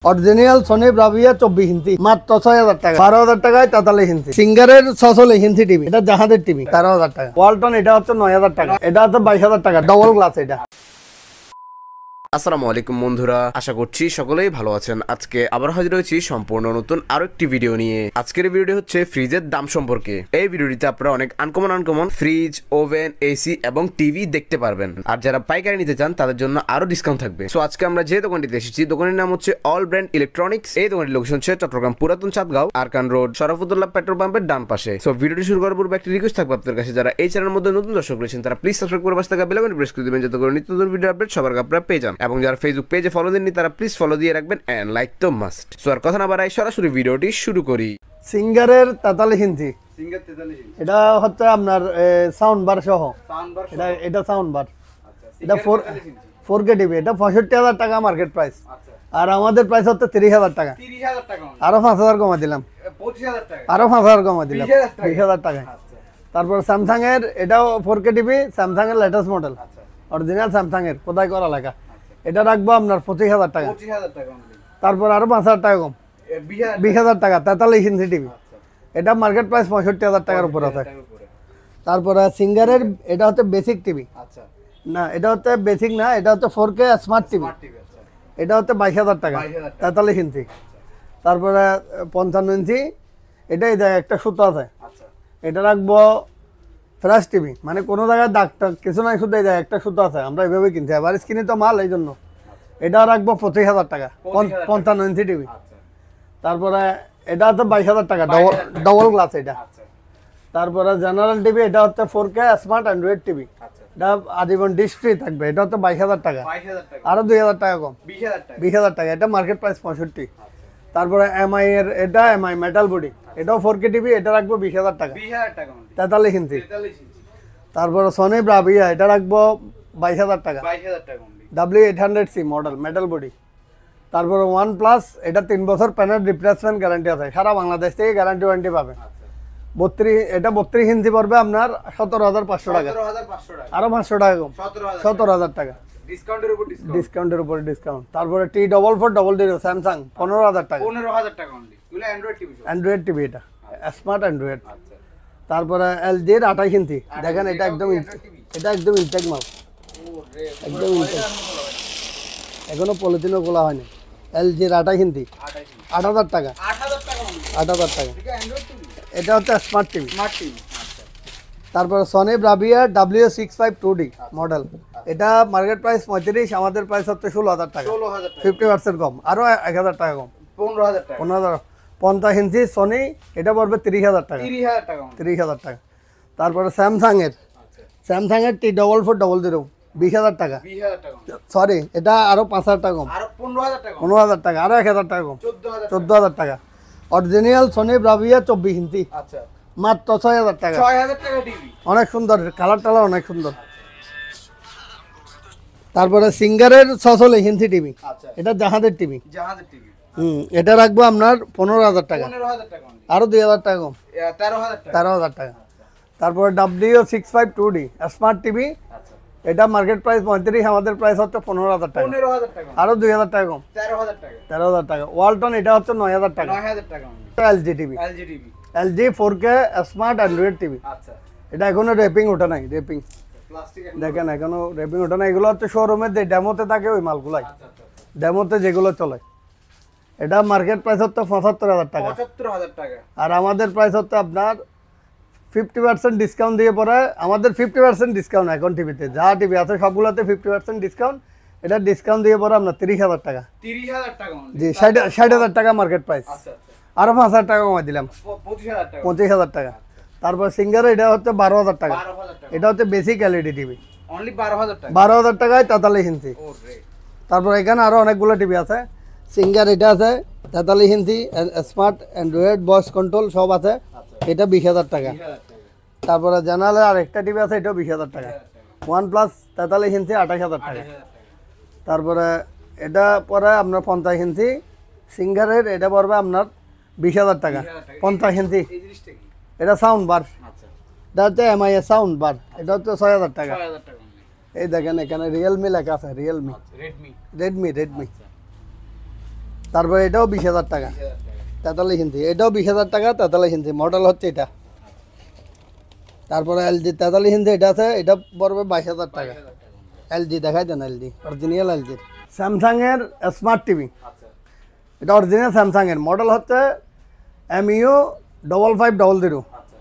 Original Sony Bravia 24 ইঞ্চি মাত্র 6000 টাকা 12000 টাকায় 43 ইঞ্চি সিঙ্গারের 66 ইঞ্চি টিভি এটা জাহাজের টিভি 13000 টাকা ওয়ালটন এটা হচ্ছে 9000 টাকা এটা হচ্ছে 22000 টাকা ডবল গ্লাস এটা। আসসালামু আলাইকুম বন্ধুরা, আশা করছি সকলেই ভালো আছেন। আজকে আবার হাজির হয়েছি সম্পূর্ণ নতুন আরো একটি ভিডিও নিয়ে। আজকের ভিডিওটি হচ্ছে ফ্রিজের দাম সম্পর্কে। এই ভিডিওটিতে আপনারা অনেক আনকমন ফ্রিজ, ওভেন, এসি এবং টিভি দেখতে পারবেন। আর যারা পাইকারি নিতে চান তাদের জন্য আরো ডিসকাউন্ট থাকবে। সো আজকে আমরা যে দোকানটিতে এসেছি, দোকানের নাম হচ্ছে অল ব্র্যান্ড ইলেকট্রনিক্স। এই দোকানটির লোকেশন হচ্ছে চট্টগ্রাম পুরাতন চাঁদগাঁও, আরকান রোড, শরফুদ্দৌল্লাহ পেট্রোল পাম্পের ডান পাশে। সো ভিডিওটি শুরু করার পূর্বে একটি রিকোয়েস্ট থাকবে আপনাদের কাছে, যারা এই চ্যানেলের মধ্যে নতুন দর্শক রয়েছেন তারা প্লিজ সাবস্ক্রাইব করে পাশে থাকা বেল আইকনটি প্রেস করে দিবেন, যাতে করে নিত্য নতুন ভিডিও আপডেট সবার আগে আপনারা পেয়ে যান। এবং যারা ফেসবুক পেজে ফলো দেননি তারা প্লিজ ফলো দিয়ে রাখবেন এন্ড লাইক তো মাস্ট। সো আর কথা না বাড়াই সরাসরি ভিডিওটি শুরু করি। সিঙ্গারের 43 ইঞ্চি সিঙ্গার 43 ইঞ্চি এটা হচ্ছে আপনার সাউন্ড বার সহ এটা সাউন্ড বার এটা 4K টিভি এটা 65000 টাকা মার্কেট প্রাইস। আচ্ছা আর আমাদের প্রাইস হচ্ছে 30000 টাকা 30000 টাকা আরো 5000 কমা দিলাম 25000 টাকা আরো 5000 কমা দিলাম 20000 টাকায়। আচ্ছা তারপর স্যামসাং এর এটাও 4K টিভি স্যামসাং এর লেটেস্ট মডেল আচ্ছা অরিজিনাল স্যামসাং এর কোথায় করা লেখা এটা রাখবো আপনার 25000 টাকা। 25000 টাকা অনলি। তারপর আরো 5000 টাকা কম 20000 টাকা 43 ইঞ্চি টিভি এটা মার্কেট প্রাইস 65000 টাকার উপর আছে। তারপরে সিঙ্গারের এটা হচ্ছে বেসিক টিভি, আচ্ছা না এটা হচ্ছে বেসিক না, এটা হচ্ছে 4K স্মার্ট টিভি, টিভি আচ্ছা এটা হচ্ছে 22000 টাকা 43 ইঞ্চি। তারপরে 55 ইঞ্চি এটা এই জায়গায় একটা সুতো আছে, আচ্ছা এটা রাখবো ফ্ল্যাশ টিভি, মানে কোনো জায়গায় ডাক্তার কিছু নাই, শুধু এই জায়গায় একটা সুতো আছে, আমরা এইভাবে কিনছি এবার স্ক্রিনে তো মাল এই জন্য। এটা রাখবো 25000 টাকা 55 ইঞ্চি টিভি। আচ্ছা তারপরে এটা হচ্ছে 22000 টাকা ডবল গ্লাস এটা। আচ্ছা তারপরে জেনারেল টিভি এটা হচ্ছে 4K স্মার্ট অ্যান্ড্রয়েড টিভি, আচ্ছা এটা আজীবন ডিশ ফ্রি থাকবে, এটা হচ্ছে 22000 টাকা 22000 টাকা আরো 2000 টাকা কম 20000 টাকা 20000 টাকা এটা মার্কেট প্রাইস 65। তারপরে এমআই এর এটা এমআই মেটাল বডি এটাও 4K টিভি এটা রাখবো 20000 টাকা 20000 টাকা অনলি 43 ইঞ্চি। 43 ইঞ্চি তারপরে সনি ব্রাভিয়া এটা রাখবো 22000 টাকা 22000 টাকা only W800C model metal body. তারপরে ওয়ান প্লাস এটা 3 বছর প্যানেল রিপ্লেসমেন্ট গ্যারান্টি আছে, সারা বাংলাদেশ থেকে গ্যারান্টি ওয়ারেন্টি পাবে। আচ্ছা 32 ইঞ্চি পড়বে আপনার 17500 টাকা 17500 টাকা আরো 500 টাকা কম 17000 টাকা ডিসকাউন্টের উপর ডিসকাউন্টের উপরে ডিসকাউন্ট। তারপরে T4400 স্যামসাং 15000 টাকা 15000 টাকা অনলি। এগুলো অ্যান্ড্রয়েড টিভি অ্যান্ড্রয়েড টিভি এটা স্মার্ট অ্যান্ড্রয়েড। আচ্ছা তারপরে LG এর 28 ইঞ্চি দেখেন এটা একদম ইনটেক মাল ওরে একদম ইনটেক, এখনো পলিথিনও খোলা হয়নি। LG এর 28 ইঞ্চি 8000 টাকা 8000 টাকা অনলি 8000 টাকা এটা অ্যান্ড্রয়েড টিভি এটা হচ্ছে স্মার্ট টিভি। স্মার্ট টিভি আচ্ছা তারপরে সনি ব্রাভিয়া W652D মডেল এটা মার্কেট প্রাইস 35, আমাদের প্রাইস হচ্ছে 16000 টাকা 16000 টাকা 50% কম আরো 1000 টাকা কম 15000 টাকা 50 ইঞ্চি সনি এটা পড়বে 30000 টাকা 30000 টাকা অনলি 30000 টাকা। তারপরে স্যামসাং এর T4400 20000 টাকা 20000 টাকা সরি এটা আরো 5000 টাকা কম আর 15000 টাকা 15000 টাকা আরো 1000 টাকা কম 14000 টাকা। অরিজিনাল সনি ব্রাভিয়া 24 ইঞ্চি আচ্ছা মাত্র 6000 টাকা 6000 টাকা টিভি অনেক সুন্দর কালার টালার অনেক সুন্দর। তারপরে সিঙ্গারের 66 ইঞ্চি টিভি আচ্ছা এটা জাহাজের টিভি, জাহাজের টিভি এটা রাখবো আপনার 15000 টাকা 15000 টাকা অনলি আরো 2000 টাকা কম 13000 টাকা 13000 টাকা। তারপরে W652D স্মার্ট টিভি আচ্ছা এটা মার্কেট প্রাইস 35, আমাদের প্রাইস হচ্ছে 15000 টাকা 15000 টাকা আরো 2000 টাকা কম 13000 টাকা 13000 টাকা। ওয়ালটন এটা হচ্ছে 9000 টাকা 9000 টাকা only LG TV LG TV LG 4K smart Android TV আচ্ছা এটা এখনো রেপিং ওঠে নাই, রেপিং প্লাস্টিক দেখেন এখনো রেপিং ওঠে না, এগুলো হচ্ছে শোরুমের যে ডেমোতে থাকে ওই মালগুলাই, আচ্ছা আচ্ছা ডেমোতে যেগুলো চলে। এটা মার্কেট প্রাইস হচ্ছে 75000 টাকা 75000 টাকা আর আমাদের প্রাইস হচ্ছে আপনার 50% ডিসকাউন্ট দিয়ে পরে আমাদের 50% ডিসকাউন্ট এখন টিভিতে যা টিভি আছে সবগুলোতে 50% ডিসকাউন্ট, এটা ডিসকাউন্ট দিয়ে পরে আপনার 30000 টাকা 30000 টাকা অনলি জি 60000 টাকা মার্কেট প্রাইস আচ্ছা আচ্ছা আরো 5000 টাকা কমাই দিলাম 25000 টাকা 25000 টাকা। তারপর সিঙ্গার এটা হচ্ছে 12000 টাকা 12000 টাকা এটা হচ্ছে বেসিক এলইডি টিভি অনলি 12000 টাকা 12000 টাকায় 43 ইঞ্চি। ওরে তারপর এখানে আরো অনেকগুলো টিভি আছে, সিঙ্গার এটা আছে 43 ইঞ্চি স্মার্ট অ্যান্ড্রয়েড ভয়েস কন্ট্রোল সব আছে, এটা 20000 টাকা। 20000 টাকা তারপরে জানালে আরেকটা টিভি আছে এটাও 20000 টাকা, ওয়ান প্লাস 43 ইঞ্চি 28000 টাকা। 28000 টাকা তারপরে এটা পরে আপনার 50 ইঞ্চি সিঙ্গারের এটা পড়বে আপনার 20000 টাকা 50 ইঞ্চি। এই জিনিসটা কি এটা সাউন্ড বার, আচ্ছা এটা হচ্ছে এমআই এর সাউন্ড বার, এটা হচ্ছে 6000 টাকা। 6000 টাকা অনলি এই দেখেন এখানে রিয়েলমি লেখা আছে, রিয়েলমি রেডমি রেডমি তারপরে এটাও 20,000 টাকা 43 ইঞ্চি, এটাও 20,000 টাকা 43 ইঞ্চি, মডেল হচ্ছে এটা। তারপরে এলজি 43 ইঞ্চি এটা আছে, এটা পড়বে 22,000 টাকা। এলজি দেখাই দেন, এলজি অরিজিনাল এলজি। স্যামসাং এর স্মার্ট টিভি, আচ্ছা এটা অরিজিনাল স্যামসাং এর, মডেল হচ্ছে MU 5500। আচ্ছা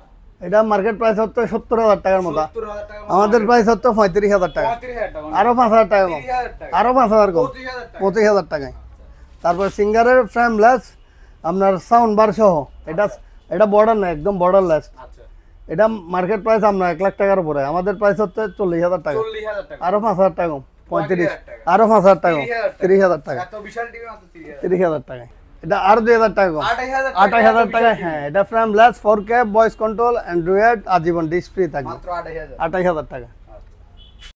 এটা মার্কেট প্রাইস হচ্ছে 70,000 টাকার মতো, 70,000 টাকা আমাদের প্রাইস হচ্ছে 35,000 টাকা, 35,000 টাকা আরো 5,000 টাকা কম, 30,000 টাকা আরো 5,000 কম, 25,000 টাকা 25,000 টাকায়। তারপর সিঙ্গারের ফ্রেমলেস আপনার সাউন্ড বার সহ, এটা বর্ডার না, একদম বর্ডারলেস। আচ্ছা এটা মার্কেট প্রাইস আমরা 1 লাখ টাকার উপরে, আমাদের প্রাইস হচ্ছে 40,000 টাকা, 40,000 টাকা আরো 5,000 টাকা কম, 35, 35,000 টাকা। আরো 5,000 টাকা কম, 30,000 30,000 টাকা, এত বিশাল টিভি মাত্র 30,000 30,000 টাকায়। এটা আরো 2,000 টাকা কম, 28,000 28,000 টাকা। হ্যাঁ, এটা frameless 4K voice control Android আজীবন ডিসপ্লে থাকবে, মাত্র 28,000 28,000 টাকা।